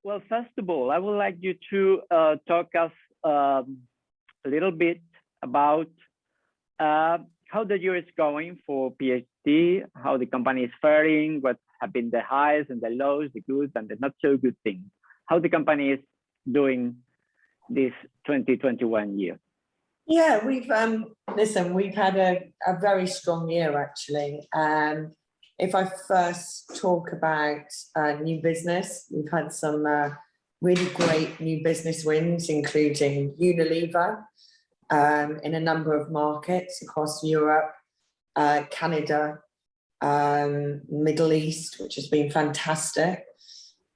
Well, first of all, I would like you to talk us a little bit about how the year is going for PhD, how the company is faring, what have been the highs and the lows, the good and the not so good things, how the company is doing this 2021 year. Yeah, we've we've had a very strong year actually. If I first talk about new business, we've had some really great new business wins, including Unilever in a number of markets across Europe, Canada, Middle East, which has been fantastic.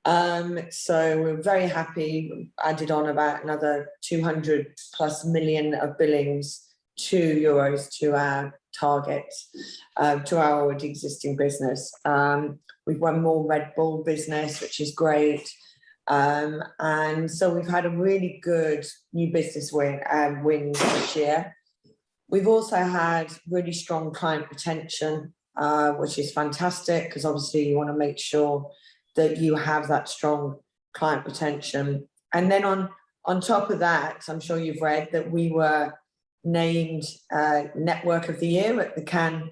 So we're very happy. We've added on about another 200+ million of billings to our targets, to our already existing business. We've won more Red Bull business, which is great. And so we've had a really good new business wins this year. We've also had really strong client retention, which is fantastic because obviously you want to make sure that you have that strong client retention. And then on top of that, I'm sure you've read that we were named Network of the Year at the Cannes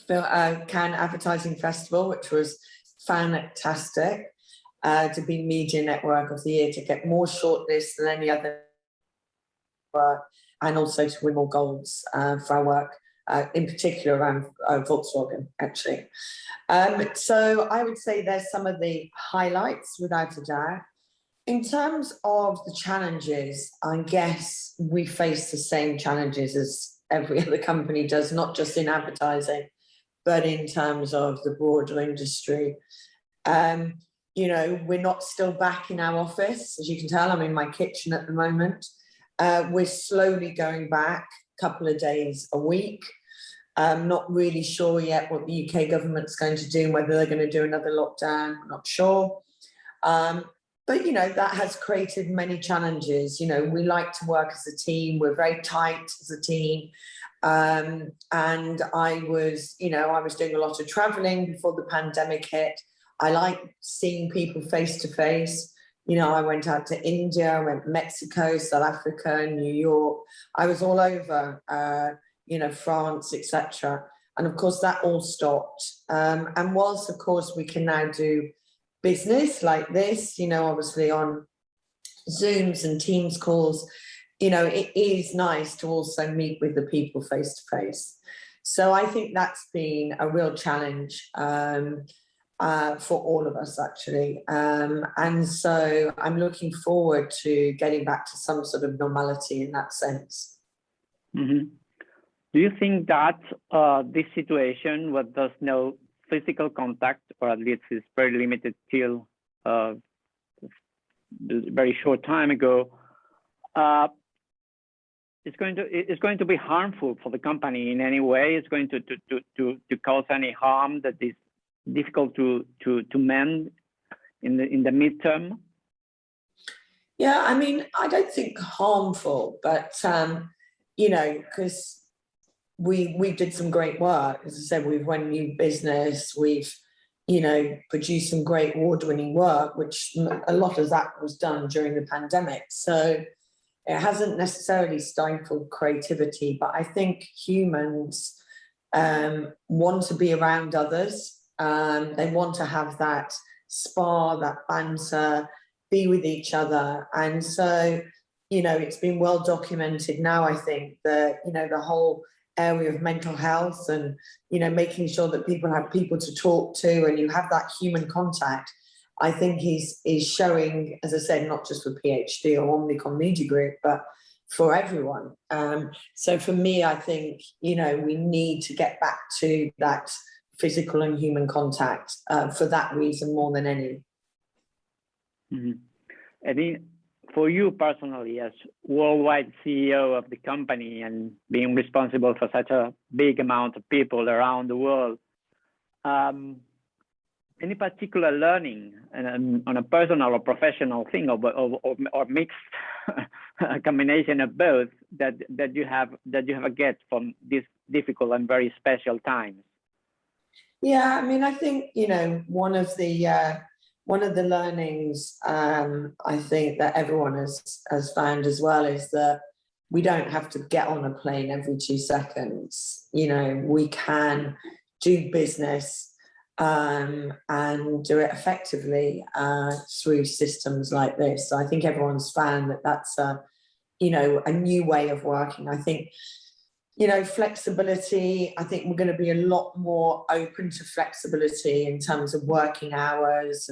Advertising Festival, which was fantastic, to be Media Network of the Year, to get more shortlists than any other work, and also to win more golds for our work, in particular around Volkswagen, actually. So I would say there's some of the highlights, without a doubt. In terms of the challenges, I guess we face the same challenges as every other company does, not just in advertising, but in terms of the broader industry. You know, we're not still back in our office. As you can tell, I'm in my kitchen at the moment. We're slowly going back a couple of days a week. Not really sure yet what the UK government's going to do, whether they're going to do another lockdown, I'm not sure. But, you know, that has created many challenges. You know, we like to work as a team. We're very tight as a team. And I was doing a lot of traveling before the pandemic hit. I like seeing people face to face. You know, I went out to India, I went to Mexico, South Africa, New York. I was all over, France, etc. And of course, that all stopped. And whilst, of course, we can now do business like this, you know, obviously on Zooms and Teams calls, you know, it is nice to also meet with the people face to face. So I think that's been a real challenge for all of us, actually. And so I'm looking forward to getting back to some sort of normality in that sense. Mm-hmm. Do you think that this situation with there's no physical contact, or at least is very limited till a very short time ago, it's going to be harmful for the company in any way? It's going to cause any harm that is difficult to mend in the midterm? Yeah, I mean, I don't think harmful, but because we did some great work. As I said, we've won new business, we've, produced some great award-winning work, which a lot of that was done during the pandemic. So it hasn't necessarily stifled creativity, but I think humans want to be around others. They want to have that spar, that banter, be with each other. And so, it's been well documented now, I think, that, the whole area of mental health and, making sure that people have people to talk to and you have that human contact, I think is showing, as I said, not just for PhD or Omnicom Media Group, but for everyone. So for me, I think, we need to get back to that physical and human contact for that reason more than any. Mm-hmm. Eddie, for you personally, as worldwide CEO of the company and being responsible for such a big amount of people around the world, any particular learning on a personal or professional thing, or mixed a combination of both that you have get from this difficult and very special times? Yeah, I mean, I think one of one of the learnings I think that everyone has found as well is that we don't have to get on a plane every 2 seconds. You know, we can do business and do it effectively through systems like this. So I think everyone's found that that's a new way of working. I think, flexibility, I think we're going to be a lot more open to flexibility in terms of working hours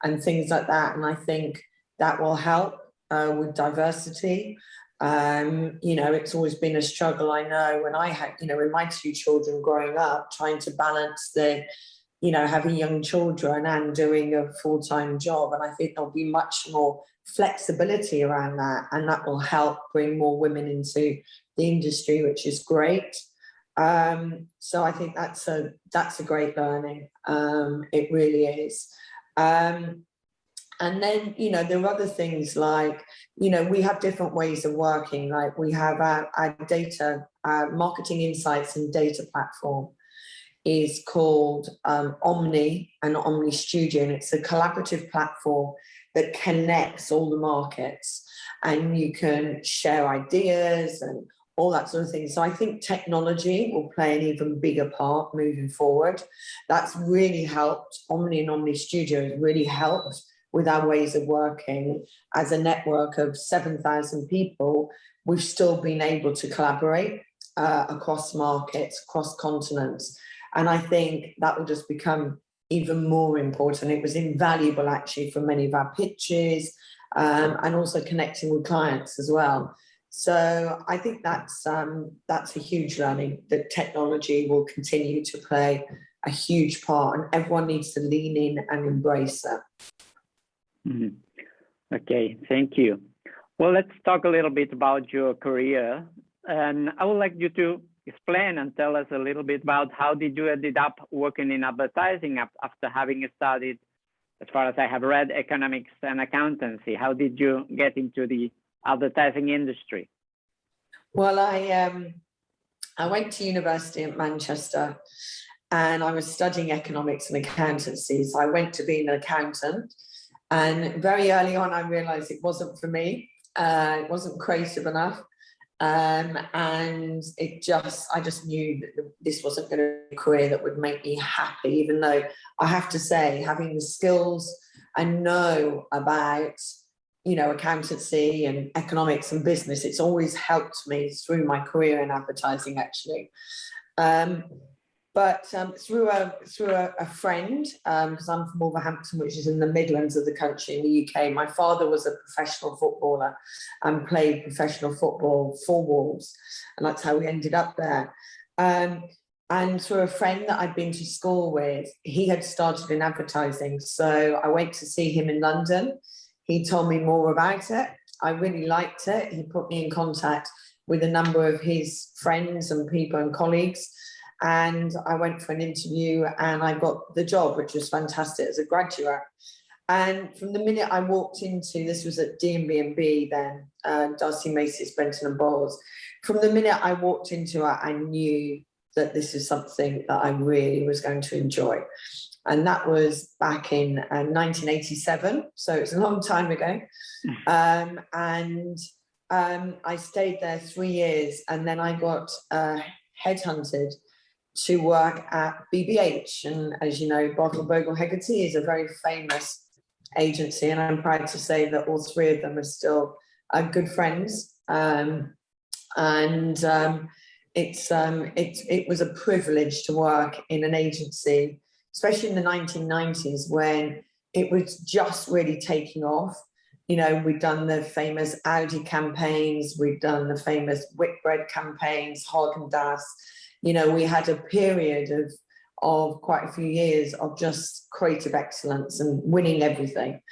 and things like that. And I think that will help with diversity. It's always been a struggle. I know when I had, with my 2 children growing up, trying to balance having young children and doing a full-time job. And I think there'll be much more flexibility around that, and that will help bring more women into the industry, which is great. So I think that's a great learning. It really is. And then, there are other things like, we have different ways of working. Like we have our data, our marketing insights and data platform is called Omni and Omni Studio, and it's a collaborative platform that connects all the markets, and you can share ideas and all that sort of thing. So I think technology will play an even bigger part moving forward. That's really helped. Omni and Omni Studio has really helped with our ways of working. As a network of 7,000 people, we've still been able to collaborate across markets, across continents. And I think that will just become even more important. It was invaluable actually for many of our pitches and also connecting with clients as well. So I think that's a huge learning, that technology will continue to play a huge part, and everyone needs to lean in and embrace that. Mm-hmm. Okay, thank you. Well, let's talk a little bit about your career, and I would like you to explain and tell us a little bit about how did you ended up working in advertising after having studied, as far as I have read, economics and accountancy. How did you get into the advertising industry? Well, I went to university at Manchester, and I was studying economics and accountancy. So I went to be an accountant, and very early on I realized it wasn't for me. It wasn't creative enough. And I just knew that this wasn't going to be a career that would make me happy, even though I have to say, having the skills and know about, accountancy and economics and business, it's always helped me through my career in advertising, actually. But through a friend, because I'm from Wolverhampton, which is in the Midlands of the country in the UK. My father was a professional footballer and played professional football for Wolves, and that's how we ended up there. And through a friend that I'd been to school with, he had started in advertising. So I went to see him in London. He told me more about it. I really liked it. He put me in contact with a number of his friends and people and colleagues. And I went for an interview and I got the job, which was fantastic as a graduate. And from the minute I walked into, this was at D&B then, Darcy Macy's, Benton and Bowles. From the minute I walked into it, I knew that this is something that I really was going to enjoy. And that was back in 1987. So it's a long time ago. I stayed there 3 years, and then I got headhunted to work at BBH. And as you know, Bartle Bogle Hegarty is a very famous agency, and I'm proud to say that all 3 of them are still good friends. It was a privilege to work in an agency, especially in the 1990s when it was just really taking off. We'd done the famous Audi campaigns, we'd done the famous Whitbread campaigns, Haagen-Dazs. We had a period of quite a few years of just creative excellence and winning everything.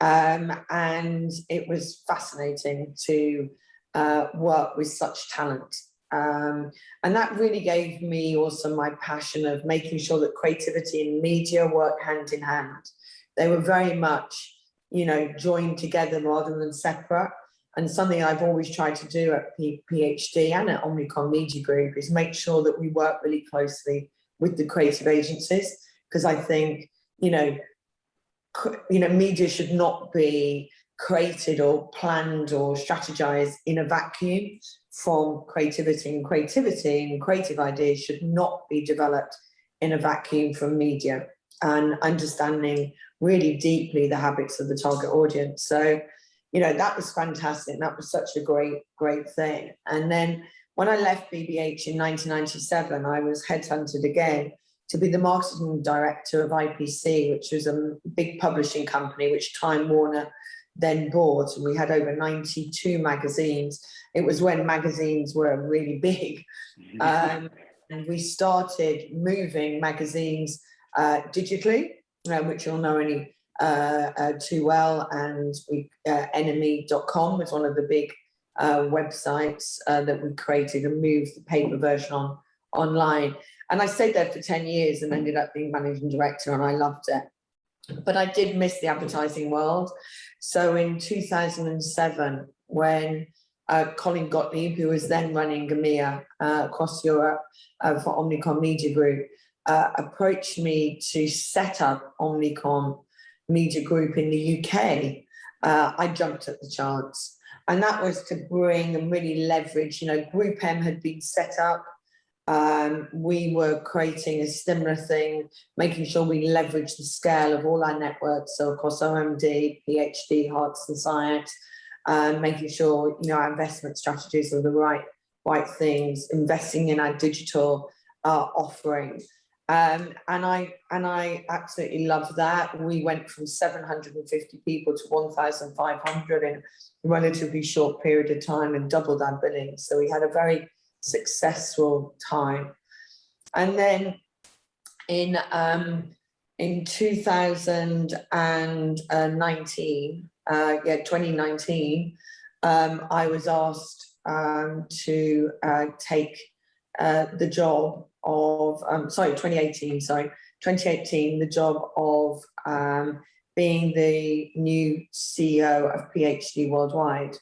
And it was fascinating to work with such talent. And that really gave me also my passion of making sure that creativity and media work hand in hand. They were very much, joined together rather than separate. And something I've always tried to do at PhD and at Omnicom Media Group is make sure that we work really closely with the creative agencies, because I think, media should not be created or planned or strategized in a vacuum from creativity, and creative ideas should not be developed in a vacuum from media, and understanding really deeply the habits of the target audience. So, that was fantastic. That was such a great thing. And then when I left BBH in 1997, I was headhunted again to be the marketing director of IPC, which was a big publishing company, which Time Warner then bought. And we had over 92 magazines. It was when magazines were really big. And we started moving magazines digitally, which you'll know only too well. And enemy.com was one of the big websites that we created and moved the paper version online. And I stayed there for 10 years and ended up being managing director, and I loved it. But I did miss the advertising world. So in 2007, when Colin Gottlieb, who was then running EMEA across Europe for Omnicom Media Group, approached me to set up Omnicom Media Group in the UK, I jumped at the chance. And that was to bring and really leverage, Group M had been set up. We were creating a similar thing, making sure we leverage the scale of all our networks, so across OMD, PhD, Hearts and Science, making sure our investment strategies are the right things, investing in our digital offering, and I absolutely love that. We went from 750 people to 1,500 in a relatively short period of time and doubled our billing. So we had a very successful time. And then in 2019, 2019, I was asked to take the job of 2018, the job of being the new CEO of PhD Worldwide,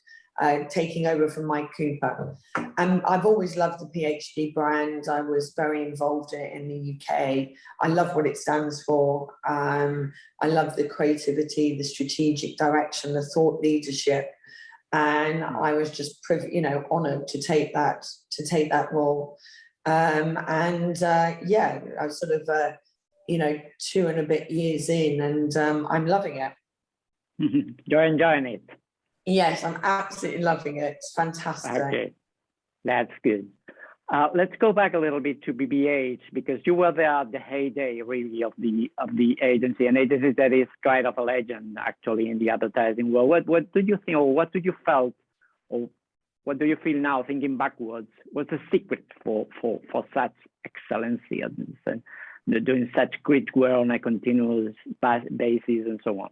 taking over from Mike Cooper. And I've always loved the PhD brand. I was very involved in it in the UK. I love what it stands for. I love the creativity, the strategic direction, the thought leadership. And I was just honoured to take that role. I was sort of 2 and a bit years in, and I'm loving it. You're enjoying it? Yes, I'm absolutely loving it. It's fantastic. Okay, that's good. Let's go back a little bit to BBH, because you were there at the heyday, really, of the agency, and agency that is kind of a legend, actually, in the advertising world. What did you think, or what did you felt, or what do you feel now, thinking backwards? What's the secret for such excellency and doing such great work on a continuous basis and so on?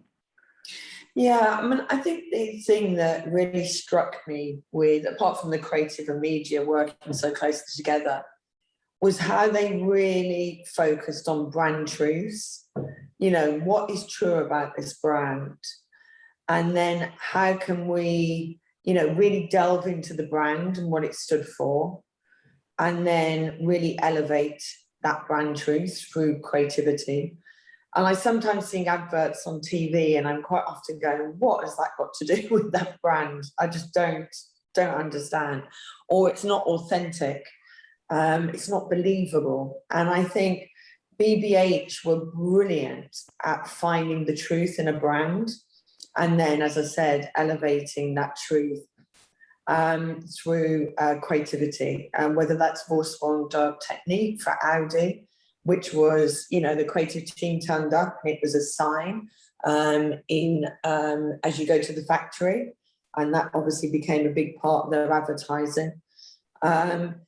Yeah, I think the thing that really struck me with, apart from the creative and media working so closely together, was how they really focused on brand truths. What is true about this brand? And then how can we, really delve into the brand and what it stood for, and then really elevate that brand truth through creativity. And I sometimes see adverts on TV, and I'm quite often going, what has that got to do with that brand? I just don't understand. Or it's not authentic. It's not believable. And I think BBH were brilliant at finding the truth in a brand. And then, as I said, elevating that truth through creativity. Whether that's Vorsprung technique for Audi, which was, the creative team turned up and it was a sign as you go to the factory. And that obviously became a big part of their advertising. Whether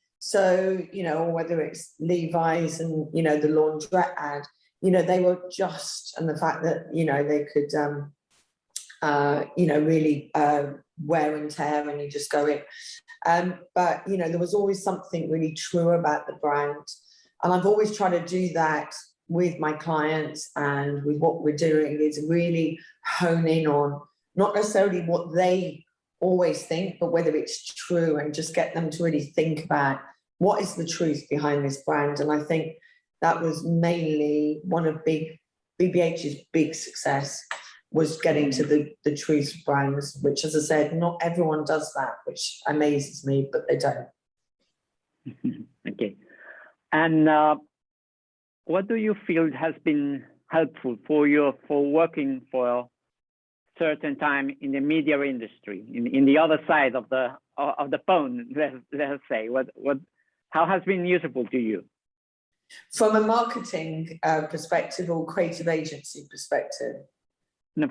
it's Levi's and, the laundrette ad, they were just, and the fact that, they could, really wear and tear and you just go in. But there was always something really true about the brand. And I've always tried to do that with my clients, and with what we're doing is really hone in on not necessarily what they always think, but whether it's true, and just get them to really think about what is the truth behind this brand. And I think that was mainly one of BBH's big success was getting to the truth brands, which, as I said, not everyone does that, which amazes me, but they don't. Okay. And what do you feel has been helpful for you for working for a certain time in the media industry, in the other side of the phone, let's say? How has been useful to you? From a marketing perspective or creative agency perspective? No,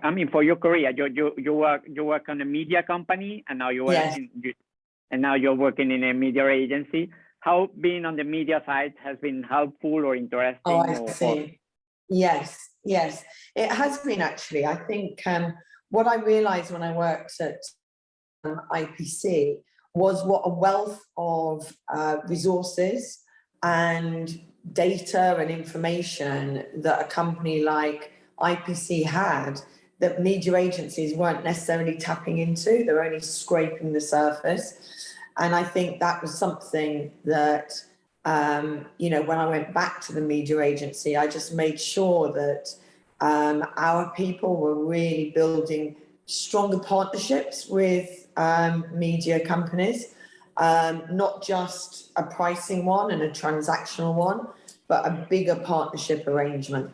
I mean, for your career, you work on a media company, and now you're working in a media agency. How being on the media side has been helpful or interesting? Oh, I see. Yes, it has been, actually. I think what I realized when I worked at IPC was what a wealth of resources and data and information that a company like IPC had that media agencies weren't necessarily tapping into. They're only scraping the surface. And I think that was something that, you know, when I went back to the media agency, I just made sure that our people were really building stronger partnerships with media companies, not just a pricing one and a transactional one, but a bigger partnership arrangement.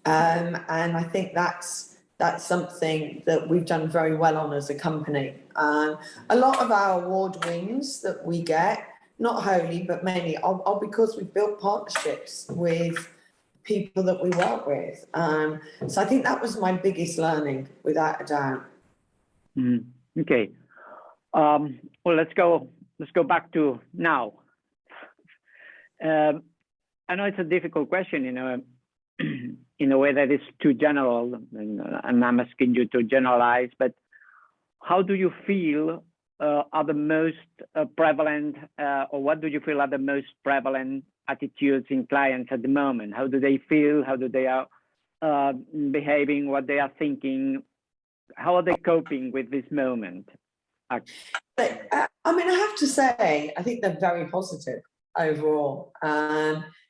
And I think that's something that we've done very well on as a company. A lot of our award wins that we get, not wholly, but mainly, are because we've built partnerships with people that we work with. So I think that was my biggest learning, without a doubt. Okay. Well, let's go back to now. I know it's a difficult question, you know, in a way that is too general, and I'm asking you to generalize, but how do you feel are the most prevalent, or what do you feel are the most prevalent attitudes in clients at the moment? How do they feel? How do they are behaving? What they are thinking? How are they coping with this moment? But, I mean, I have to say, I think they're very positive overall,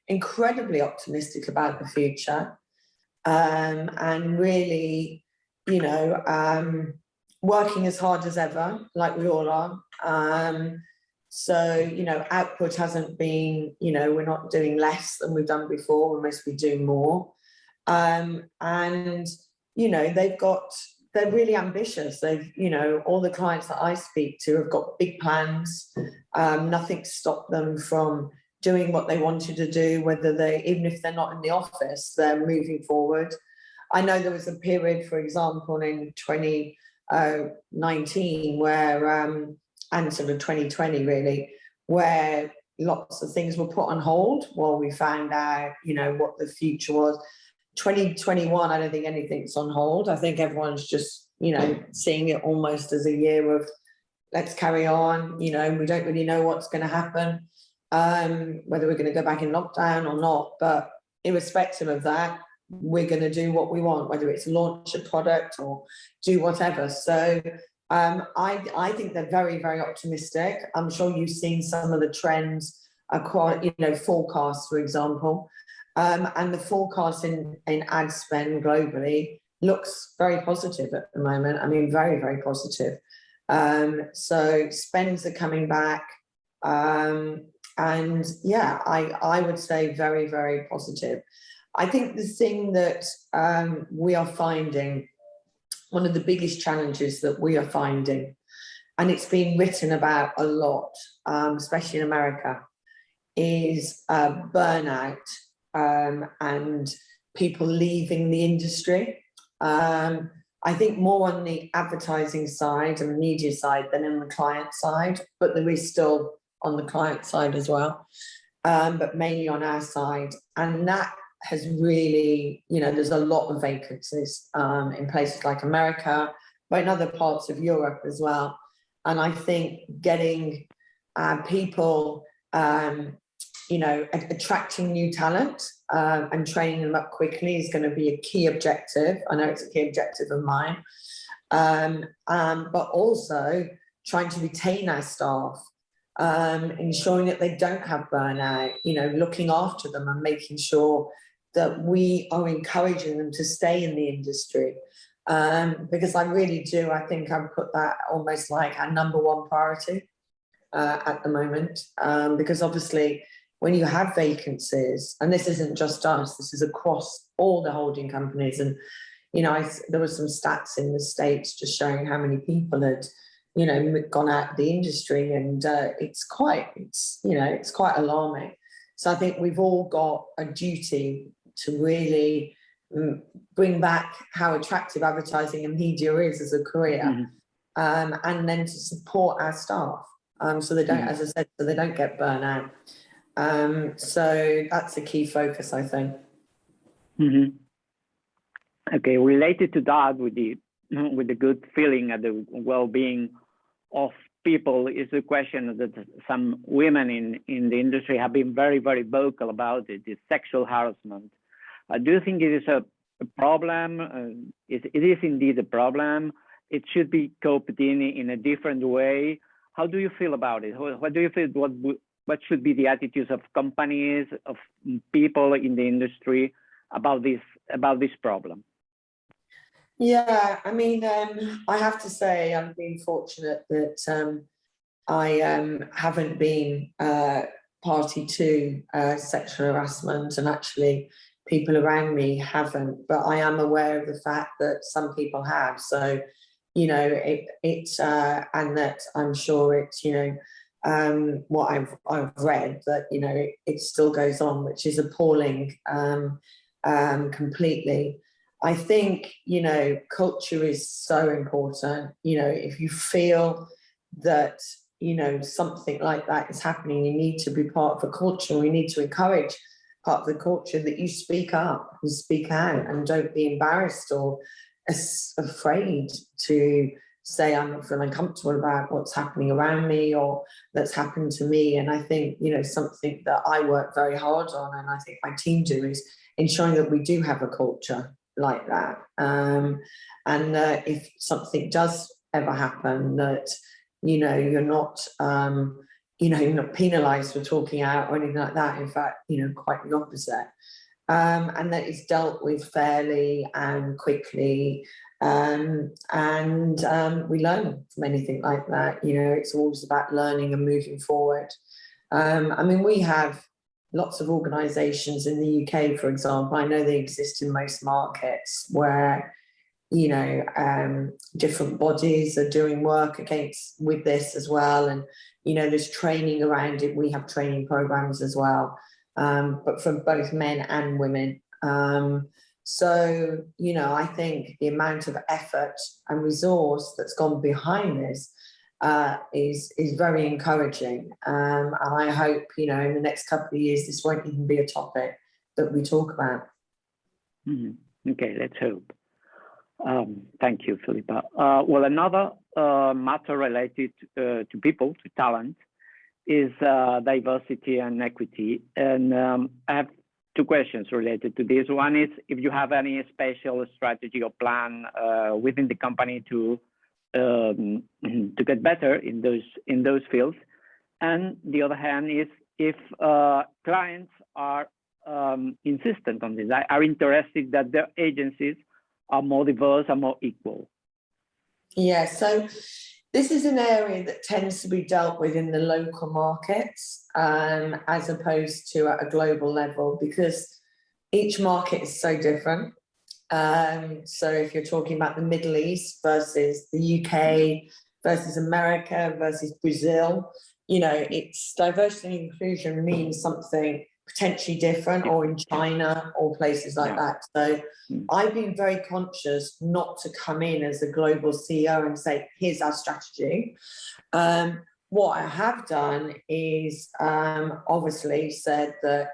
incredibly optimistic about the future, and really, you know, working as hard as ever, like we all are. So, you know, output hasn't been, you know, we're not doing less than we've done before, we must be doing more. And, you know, they're really ambitious. They've, you know, all the clients that I speak to have got big plans. Nothing stopped them from doing what they wanted to do, even if they're not in the office, they're moving forward. I know there was a period, for example, in 2019 where, and sort of 2020 really, where lots of things were put on hold while we found out, you know, what the future was. 2021, I don't think anything's on hold. I think everyone's just, you know, seeing it almost as a year of let's carry on. You know, we don't really know what's going to happen, whether we're going to go back in lockdown or not. But irrespective of that, we're going to do what we want, whether it's launch a product or do whatever. So I think they're very, very optimistic. I'm sure you've seen some of the trends across, you know, forecasts, for example. And the forecast in ad spend globally looks very positive at the moment. I mean, very, very positive. So spends are coming back. And yeah, I would say very, very positive. I think the thing that we are finding, one of the biggest challenges that we are finding, and it's been written about a lot, especially in America, is burnout. And people leaving the industry. I think more on the advertising side and media side than on the client side, but there is still on the client side as well, but mainly on our side. And that has really, you know, there's a lot of vacancies in places like America, but in other parts of Europe as well. And I think getting people, you know, attracting new talent and training them up quickly is going to be a key objective. I know it's a key objective of mine, but also trying to retain our staff, ensuring that they don't have burnout, you know, looking after them and making sure that we are encouraging them to stay in the industry. Because I really do, I think I've put that almost like our number one priority at the moment. Because obviously when you have vacancies, and this isn't just us, this is across all the holding companies. And, you know, there were some stats in the States just showing how many people had, you know, gone out of the industry, and it's quite alarming. So I think we've all got a duty to really bring back how attractive advertising and media is as a career, and then to support our staff, so they don't, as I said, so they don't get burnt out. So that's a key focus, I think. Okay, related to that, with the good feeling and the well-being of people, is a question that some women in the industry have been very, very vocal about it, is sexual harassment. Do you think it is a problem? It is indeed a problem. It should be coped in a different way. How do you feel about it? What do you feel? What should be the attitudes of companies, of people in the industry about this problem? Yeah, I mean, I have to say I've been fortunate that I haven't been party to sexual harassment, and actually people around me haven't, but I am aware of the fact that some people have. So, you know, and that I'm sure it's, you know, what I've read, that, you know, it still goes on, which is appalling completely. I think, you know, culture is so important. You know, if you feel that, you know, something like that is happening, you need to be part of a culture. We need to encourage part of the culture that you speak up and speak out, and don't be embarrassed or afraid to say, I'm not feeling comfortable about what's happening around me or that's happened to me. And I think, you know, something that I work very hard on, and I think my team do, is ensuring that we do have a culture like that. And if something does ever happen, that, you know, you're not, you're not penalised for talking out or anything like that. In fact, you know, quite the opposite. And that it's dealt with fairly and quickly. And we learn from anything like that. You know, it's always about learning and moving forward. I mean, we have lots of organisations in the UK, for example. I know they exist in most markets where, you know, different bodies are doing work with this as well. And, you know, there's training around it. We have training programs as well, but for both men and women. So, you know, I think the amount of effort and resource that's gone behind this is very encouraging. And I hope, you know, in the next couple of years, this won't even be a topic that we talk about. Okay, let's hope. Thank you, Philippa. Well, another matter related to people, to talent, is diversity and equity. And I have two questions related to this. One is if you have any special strategy or plan within the company to get better in those fields, and the other hand is if clients are insistent on this, are interested that their agencies are more diverse and more equal. Yeah, so this is an area that tends to be dealt with in the local markets as opposed to at a global level, because each market is so different. So if you're talking about the Middle East versus the UK versus America versus Brazil, you know, it's diversity and inclusion means something potentially different, or in China or places like that. So I've been very conscious not to come in as a global CEO and say, here's our strategy. What I have done is obviously said that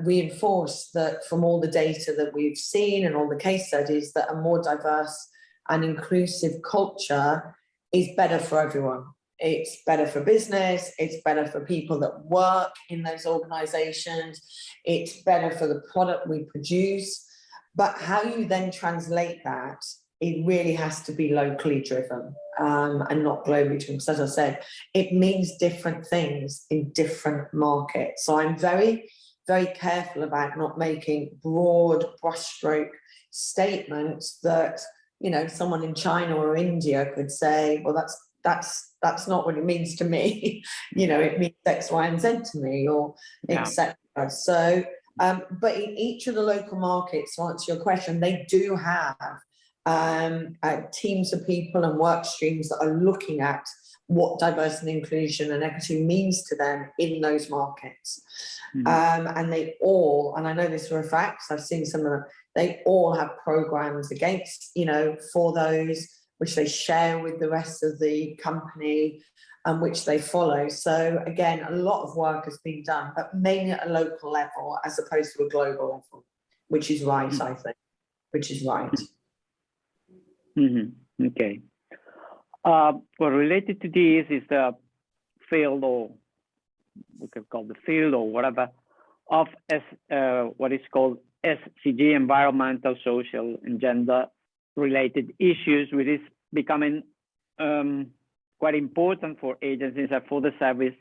reinforce that from all the data that we've seen and all the case studies, that a more diverse and inclusive culture is better for everyone. It's better for business, it's better for people that work in those organizations, it's better for the product we produce. But how you then translate that, it really has to be locally driven and not globally driven. So as I said, it means different things in different markets. So I'm very, very careful about not making broad brushstroke statements that, you know, someone in China or India could say, well, that's not what it means to me. You know, it means X, Y, and Z to me, or etc. So, but in each of the local markets, to answer your question, they do have teams of people and work streams that are looking at what diversity, inclusion and equity means to them in those markets. And they all, and I know this for a fact, I've seen some of them, they all have programs against, you know, for those, which they share with the rest of the company and which they follow. So again, a lot of work has been done, but mainly at a local level as opposed to a global level, which is right, I think, which is right. Okay. Well, related to this is the field, or we could call the field or whatever, of what is called SCG, environmental, social, and gender related issues, which is becoming quite important for agencies and for the service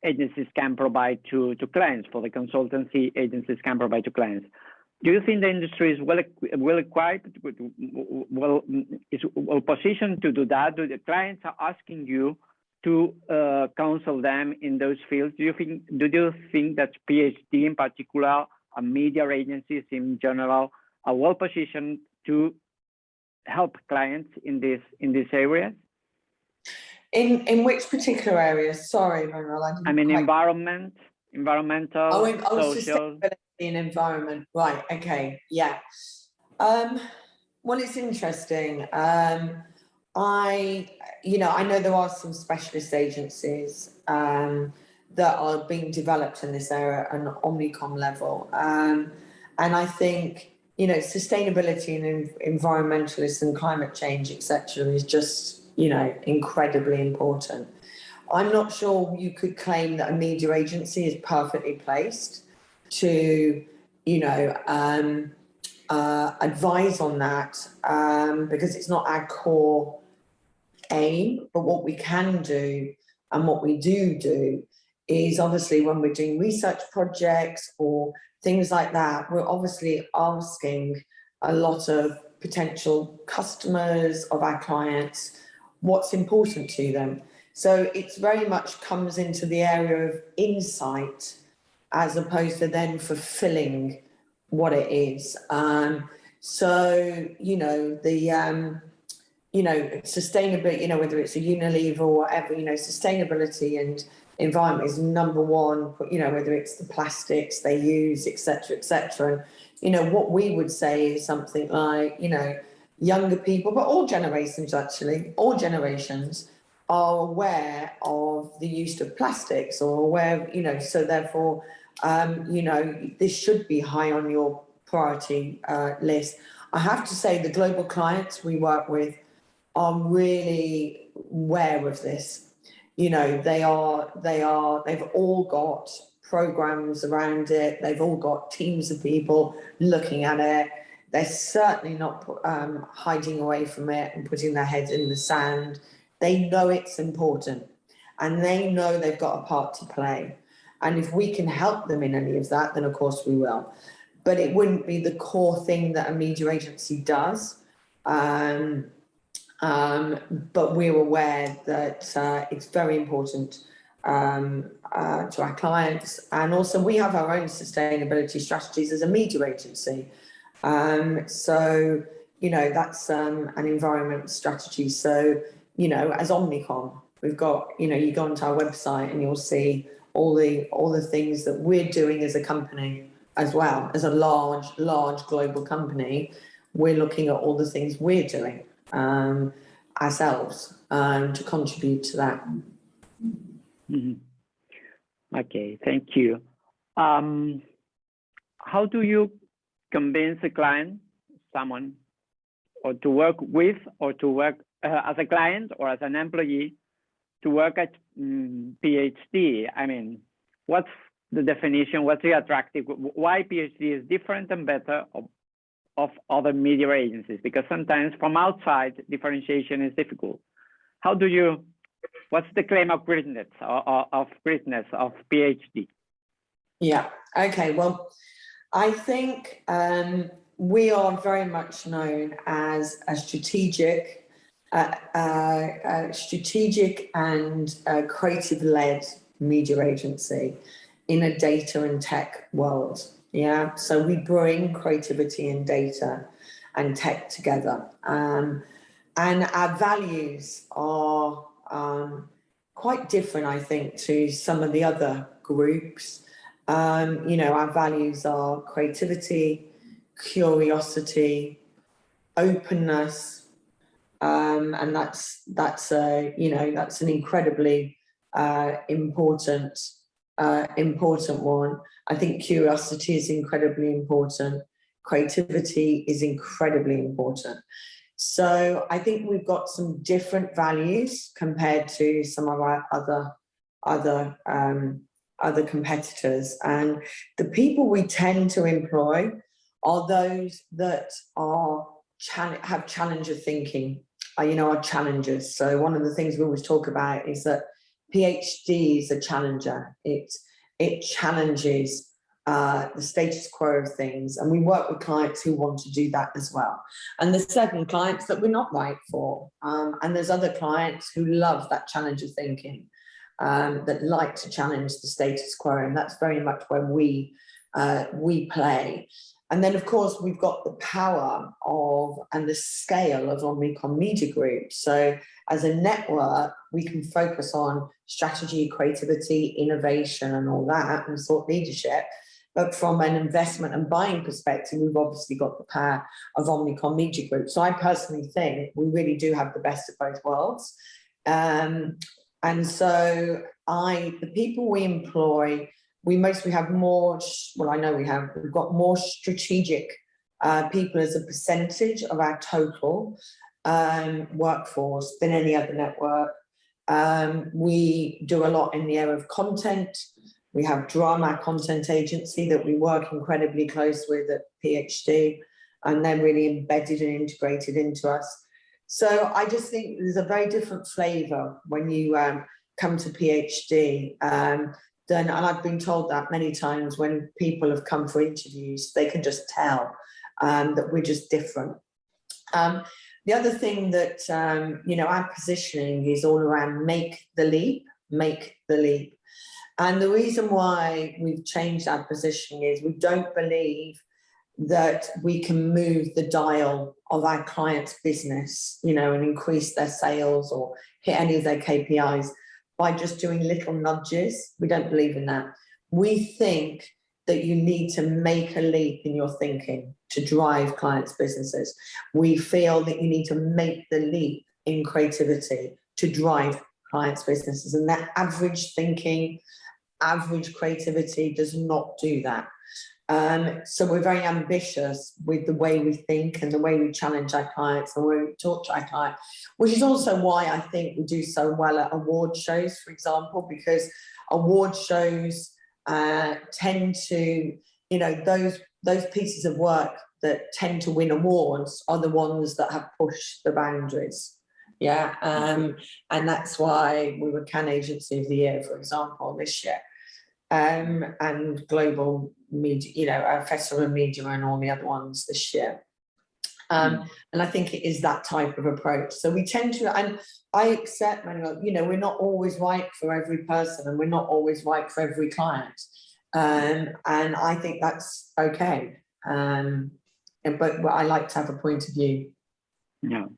agencies can provide to clients, for the consultancy agencies can provide to clients. Do you think the industry is well equipped, well positioned to do that? Do the clients are asking you to counsel them in those fields? Do you think that PhD in particular and media agencies in general are well positioned to help clients in this area? In which particular areas? Sorry, Manuel, I mean, environmental, social. In environment, right? Okay, yeah. Well, it's interesting. I know there are some specialist agencies that are being developed in this area at an Omnicom level, and I think, you know, sustainability and environmentalism and climate change, etc., is just, you know, incredibly important. I'm not sure you could claim that a media agency is perfectly placed to, you know, advise on that, because it's not our core aim. But what we can do and what we do is, obviously, when we're doing research projects or things like that, we're obviously asking a lot of potential customers of our clients what's important to them. So it's very much comes into the area of insight as opposed to then fulfilling what it is. So, you know, the, you know, sustainability, you know, whether it's a Unilever or whatever, you know, sustainability and environment is number one, you know, whether it's the plastics they use, etc., etc. And, you know, what we would say is something like, you know, younger people, but all generations, actually, all generations are aware of the use of plastics, or aware, you know, so therefore, you know, this should be high on your priority list. I have to say the global clients we work with are really aware of this. You know, they've all got programs around it. They've all got teams of people looking at it. They're certainly not hiding away from it and putting their heads in the sand. They know it's important, and they know they've got a part to play. And if we can help them in any of that, then of course we will. But it wouldn't be the core thing that a media agency does. But we're aware that it's very important to our clients. And also we have our own sustainability strategies as a media agency. So, you know, that's an environment strategy. So, you know, as Omnicom, we've got, you know, you go onto our website and you'll see all the things that we're doing as a company as well. As a large global company, we're looking at all the things we're doing ourselves to contribute to that. Okay, thank you. How do you convince a client, someone, or to work with, or to work as a client or as an employee, to work at PhD? I mean, what's the definition? What's the attractive? Why PhD is different and better of other media agencies? Because sometimes from outside, differentiation is difficult. How do you? What's the claim of greatness of PhD? Yeah. Okay. Well, I think we are very much known as a strategic and creative-led media agency in a data and tech world. Yeah. So we bring creativity and data and tech together. And our values are quite different, I think, to some of the other groups. You know, our values are creativity, curiosity, openness, and that's you know, that's an incredibly important one. I think curiosity is incredibly important. Creativity is incredibly important. So I think we've got some different values compared to some of our other competitors, and the people we tend to employ are those that are have challenger thinking, you know, are challengers. So one of the things we always talk about is that PhD is a challenger. It challenges the status quo of things, and we work with clients who want to do that as well. And there's certain clients that we're not right for, and there's other clients who love that challenger thinking, that like to challenge the status quo, and that's very much where we play. And then, of course, we've got the power of and the scale of Omnicom Media Group. So as a network, we can focus on strategy, creativity, innovation, and all that, and thought leadership. But from an investment and buying perspective, we've obviously got the power of Omnicom Media Group. So I personally think we really do have the best of both worlds. And so the people we employ, we have more, well, I know we've got more strategic people as a percentage of our total workforce than any other network. We do a lot in the area of content. We have Drama Content Agency that we work incredibly close with at PhD, and they're really embedded and integrated into us. So I just think there's a very different flavour when you come to PhD. And I've been told that many times when people have come for interviews, they can just tell that we're just different. The other thing that, you know, our positioning is all around make the leap. And the reason why we've changed our positioning is we don't believe that we can move the dial of our clients' business, you know, and increase their sales or hit any of their KPIs by just doing little nudges. We don't believe in that. We think that you need to make a leap in your thinking to drive clients' businesses. We feel that you need to make the leap in creativity to drive clients' businesses. And that average thinking, average creativity does not do that. So we're very ambitious with the way we think and the way we challenge our clients and the way we talk to our clients, which is also why I think we do so well at award shows, for example, because award shows tend to, you know, those pieces of work that tend to win awards are the ones that have pushed the boundaries. Yeah, and that's why we were Cannes Agency of the Year, for example, this year. And Global Media, you know, Festival of Media and all the other ones this year. And I think it is that type of approach. So we tend to, and I accept, you know, we're not always right for every person and we're not always right for every client. And I think that's okay. But I like to have a point of view. Yeah,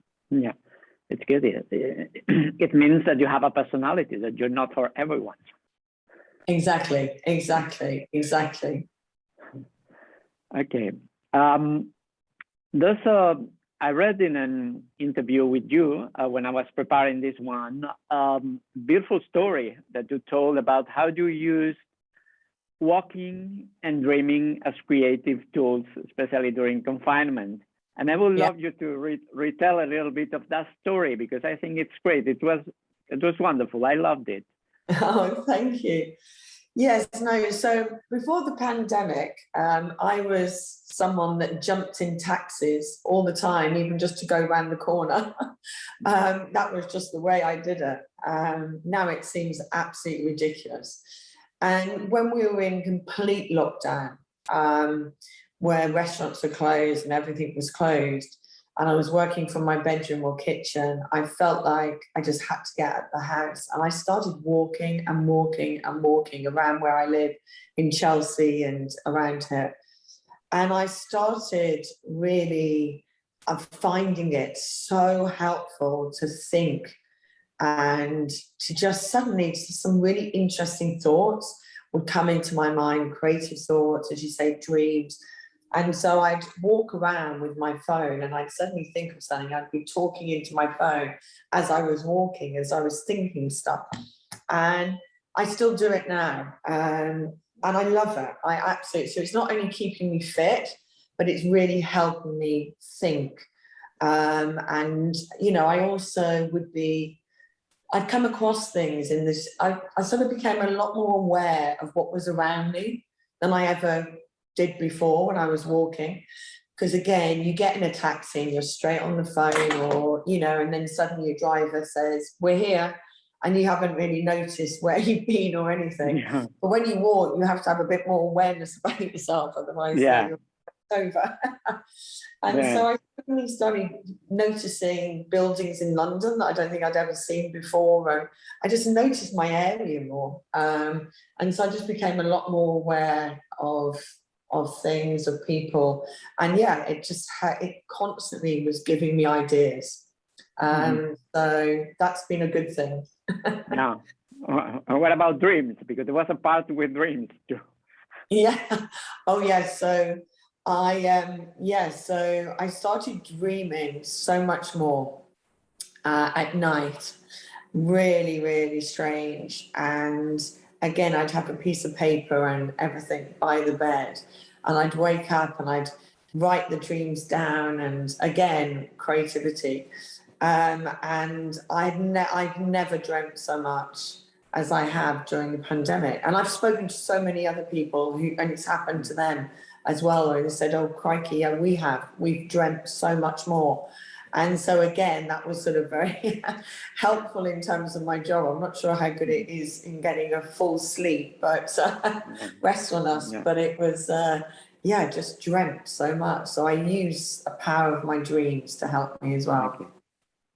it's good. It means that you have a personality, that you're not for everyone. Exactly. Okay. I read in an interview with you when I was preparing this one, beautiful story that you told about how you use walking and dreaming as creative tools, especially during confinement. And I would love you to retell a little bit of that story, because I think it's great. It was wonderful. I loved it. Oh, thank you. Yes, no, so before the pandemic, I was someone that jumped in taxis all the time, even just to go around the corner. That was just the way I did it. Now it seems absolutely ridiculous. And when we were in complete lockdown, where restaurants were closed and everything was closed, and I was working from my bedroom or kitchen, I felt like I just had to get out of the house. And I started walking and walking and walking around where I live in Chelsea and around here. And I started really finding it so helpful to think and to just suddenly some really interesting thoughts would come into my mind, creative thoughts, as you say, dreams. And so I'd walk around with my phone and I'd suddenly think of something. I'd be talking into my phone as I was walking, as I was thinking stuff. And I still do it now. And I love it. I absolutely, so it's not only keeping me fit, but it's really helping me think. And, you know, I also I'd come across things in this, I sort of became a lot more aware of what was around me than I ever did before when I was walking. Because again, you get in a taxi and you're straight on the phone, or, you know, and then suddenly your driver says, we're here, and you haven't really noticed where you've been or anything. Yeah. But when you walk, you have to have a bit more awareness about yourself, otherwise you're over. And so I suddenly started noticing buildings in London that I don't think I'd ever seen before. And I just noticed my area more. And so I just became a lot more aware of things, of people. And yeah, it constantly was giving me ideas. So that's been a good thing. Yeah. What about dreams? Because there was a part with dreams too. Yeah. Oh yeah. So I started dreaming so much more at night. Really, really strange. And again, I'd have a piece of paper and everything by the bed, and I'd wake up and I'd write the dreams down, and again, creativity. And I've never dreamt so much as I have during the pandemic. And I've spoken to so many other people and it's happened to them as well. And they said, oh, crikey, yeah, we've dreamt so much more. And so again, that was sort of very helpful in terms of my job. I'm not sure how good it is in getting a full sleep, but restfulness. Yeah. But it was, just dreamt so much. So I use the power of my dreams to help me as well. Okay.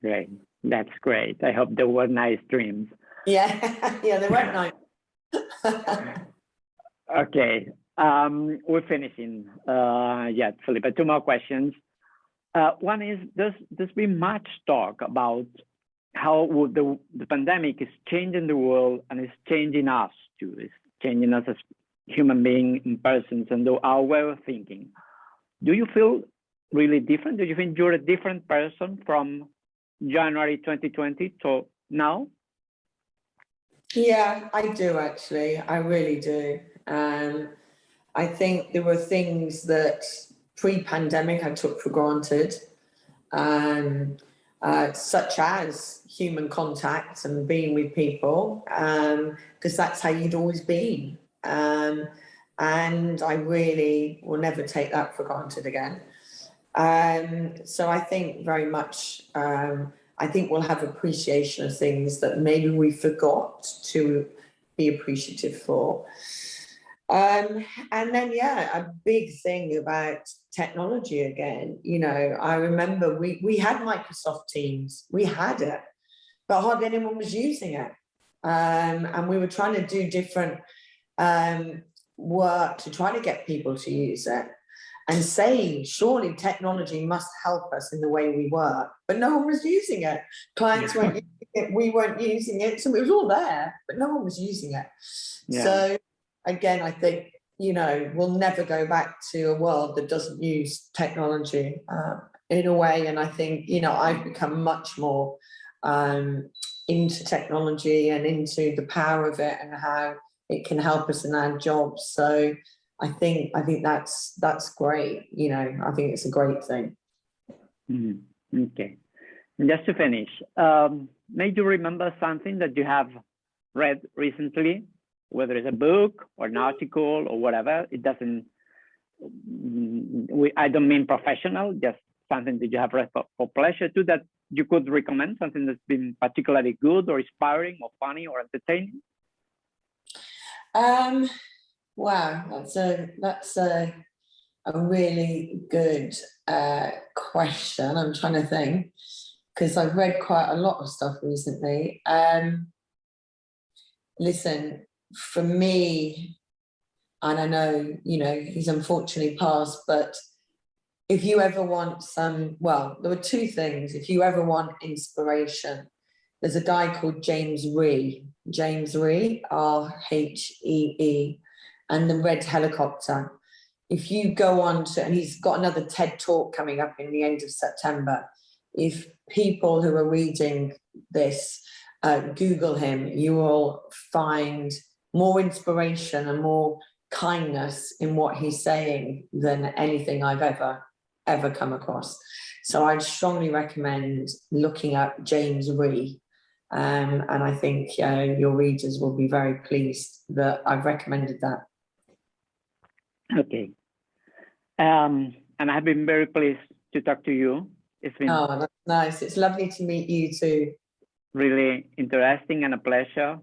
Great. That's great. I hope there were nice dreams. Yeah, yeah, they weren't nice. Okay. We're finishing. Philippa, two more questions. One is, there's been much talk about how the pandemic is changing the world and it's changing us too. It's changing us as human beings and persons and our way of thinking. Do you feel really different? Do you think you're a different person from January 2020 to now? Yeah, I do actually. I really do. I think there were things that pre-pandemic I took for granted, such as human contact and being with people, because that's how you'd always been. And I really will never take that for granted again. So I think very much, I think we'll have appreciation of things that maybe we forgot to be appreciative for. And then, a big thing about technology again. You know, I remember we had Microsoft Teams, we had it, but hardly anyone was using it. And we were trying to do different work to try to get people to use it and say, surely technology must help us in the way we work, but no one was using it. Clients weren't using it, we weren't using it. So it was all there, but no one was using it. Yeah. So again, I think, you know, we'll never go back to a world that doesn't use technology in a way. And I think, you know, I've become much more into technology and into the power of it and how it can help us in our jobs. So I think that's great. You know, I think it's a great thing. Okay. Just to finish, may you remember something that you have read recently, whether it's a book or an article or whatever? It doesn't, I don't mean professional, just something that you have read for pleasure too, that you could recommend, something that's been particularly good or inspiring or funny or entertaining? Wow, that's a really good question. I'm trying to think, because I've read quite a lot of stuff recently. Listen, for me, and I know, you know, he's unfortunately passed, but if you ever want well, there were two things. If you ever want inspiration, there's a guy called James Rhee, R-H-E-E, and the Red Helicopter. If you go on to, and he's got another TED talk coming up in the end of September. If people who are reading this Google him, you will find more inspiration and more kindness in what he's saying than anything I've ever come across. So I'd strongly recommend looking up James Rhee. And I think your readers will be very pleased that I've recommended that. Okay. And I've been very pleased to talk to you. It's been that's nice. It's lovely to meet you too. Really interesting and a pleasure.